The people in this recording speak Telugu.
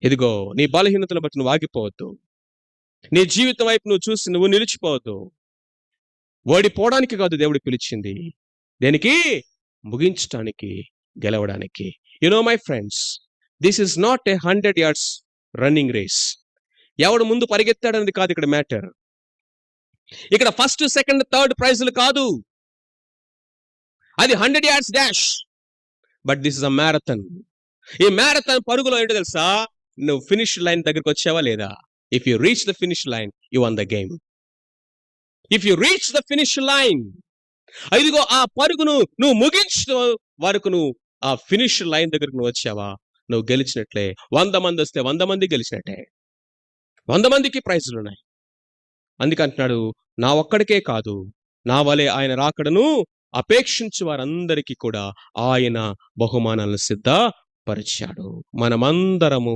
ఇదిగో నీ బలహీనతను బట్టి నువ్వు ఆగిపోవద్దు. నీ జీవితం వైపు నువ్వు చూసి నువ్వు నిలిచిపోవద్దు. ఓడిపోవడానికి కాదు దేవుడు పిలిచింది. దేనికి? ముగించటానికి, గెలవడానికి. My friends, this is not a 100 yards running race. ఎవడు ముందు పరిగెత్తాడనేది కాదు ఇక్కడ మ్యాటర్. ఇక్కడ ఫస్ట్, సెకండ్, థర్డ్ ప్రైజులు కాదు. అది 100 yards dash. But this is a marathon. ఈ మ్యారథాన్ పరుగులో ఏంటో తెలుసా? నువ్వు ఫినిష్ లైన్ దగ్గరకు వచ్చావా లేదా? If you reach the finish line, you one the game. If you reach the finish line, ఇదిగో ఆ పరుగును నువ్వు ముగించే వరకు నువ్వు ఆ ఫినిష్ లైన్ దగ్గరకు నువ్వు వచ్చావా, నువ్వు గెలిచినట్లే. 100 మంది వస్తే 100 మంది గెలిచినట్టే. 100 మందికి ప్రైజులు ఉన్నాయి. అందుకంటున్నాడు, నా ఒక్కడికే కాదు, నా వలె ఆయన రాకడను అపేక్షించు వారందరికీ కూడా ఆయన బహుమానాలను సిద్ధపరిచాడు. మనమందరము